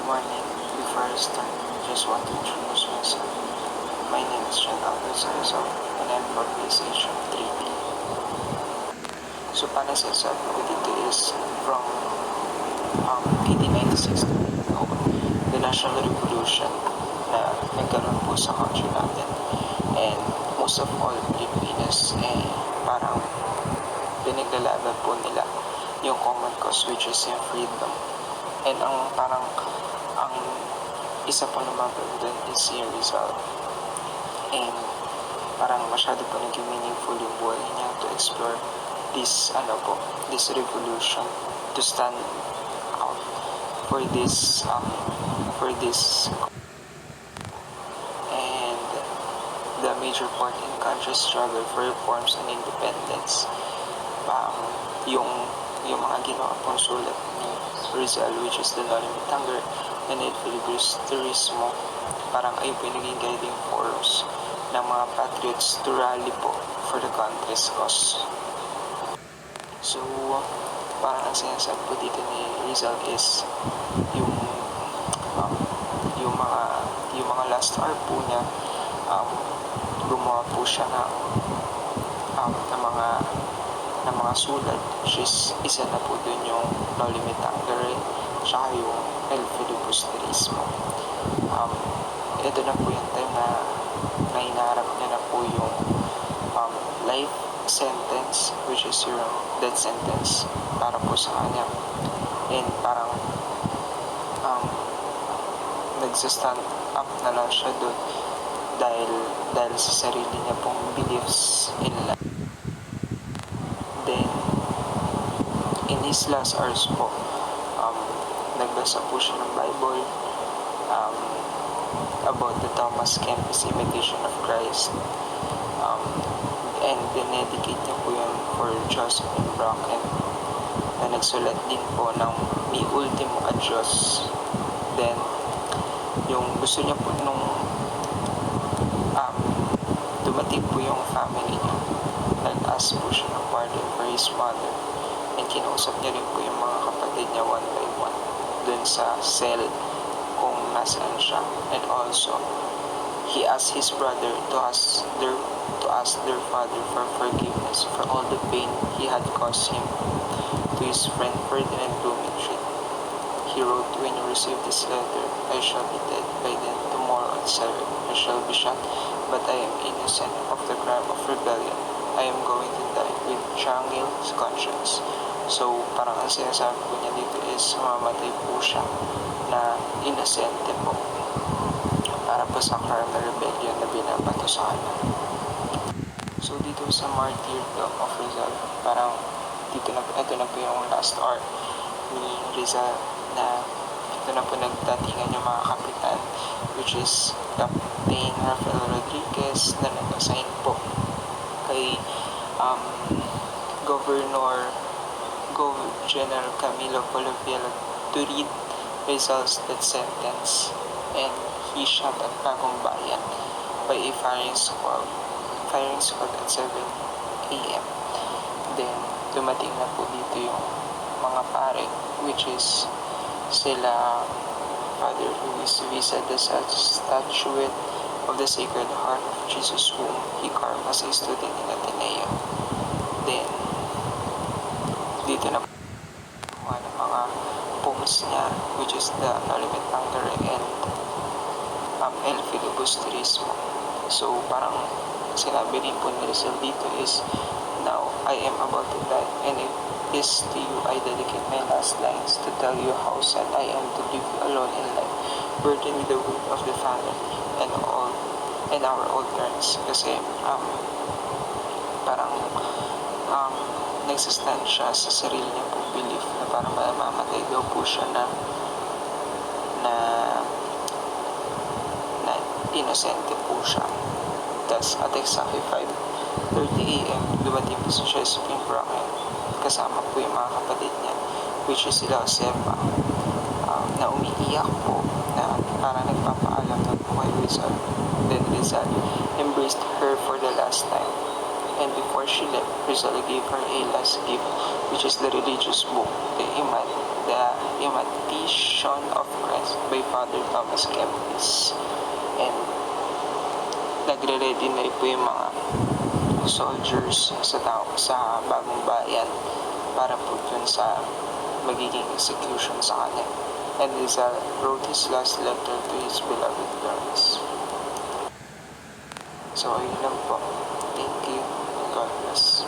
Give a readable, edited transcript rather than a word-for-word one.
morning. Before I start, I just want to introduce myself. My name is John Albert Salazar and I'm from PSH 3B. So para sa sabi ko dito is from 1896 the National Revolution na nagkaroon po sa country natin. And most of all Pilipinas parang pinaglalaban po nila yung common cause, which is yung freedom. And ang isa po lumaban dun is yung Rizal. And parang masyado po naging meaningful yung buhay niya to explore this revolution, to stand out for this and the major part in country's struggle for reforms and independence. Yung mga ginawa pong sulat ni Rizal, which is the Nolimet Hunger and El Filibusterismo, parang ay po naging guiding force ng mga patriots to rally po for the country's cause. So, parang ang sinasabi po dito ni Rizal is yung mga last hour po niya, gumawa po siya ng mga sulat, which is isa na po dun yung Nolimet Hunger tsaka yung El Filibusterismo. Ito na po yung time na hinaharap niya na po yung life sentence, which is yung death sentence para po sa kanya. And parang nagsa-stand up na lang siya doon dahil sa sarili niya pong beliefs in life. Then in his last hours po, nagbasa po siya ng Bible about the Thomas Kempis Imitation of Christ, and dinedicate niya po yun for Josephine Bracken na nagsulat din po ng Mi Ultimo Adios. Then yung gusto niya po nung dumating po yung family niya, nag-ask po siya ng pardon for his mother, and kinausap niya rin po yung mga kapatid niya one by one dun sa cell kung nasaan siya. And also he asked his brother to ask their father for forgiveness for all the pain he had caused him. To his friend Ferdinand Blumentritt, he wrote, "When you receive this letter, I shall be dead. By then, tomorrow at 7, I shall be shot, but I am innocent of the crime of rebellion. I am going to die with tranquil conscience." So, parang ang sinasabi po niya dito is mamamatay po siya na inosente po para po sa crime na rebellion na binabato sa kanya. So, dito sa martyrdom of Rizal, parang ito na po yung last hour ni Rizal na ito na po nagdatingan yung mga kapitan, which is Captain Rafael Rodriguez na nag-assign po kay General Camilo Polavieja to read Rizal's death sentence, and he shot at Bagong Bayan by a firing squad at 7 a.m. Then dumating na po dito yung mga pare, which is sila Father Luis Visa, the statuette of the Sacred Heart of Jesus, whom he carved as a student in Ateneo. Then dito na po ng mga poems niya, which is the Nolimet Hunger and El Filibusterismo. So parang sinabi rin po ni Rizal dito is, "Now I am about to die, and it is to you I dedicate my last lines to tell you how sad I am to leave you alone in life, burdened with the weight of the family and our old parents." Kasi parang nagsastand siya sa sarili niya pong belief na parang mamamatay daw po siya na inosente po siya. Thus, at exactly 5:30 a.m. dumating po si Josephine Bracken kasama po yung mga kapatid niya, which is sila Josefa, na umiiyak po na parang nagpapaalam na po kay Rizal. Then Rizal embraced her for the last time, and before she left, Rizal gave her a last gift, which is the religious book, the Imitation of Christ. by Father Thomas Kempis. And nagre-ready na rin po yung mga soldiers sa bagong bayan para po dun sa magiging execution sa kanya. And Rizal wrote his last letter to his beloved parents. So, ayun lang po. Thank you. God bless.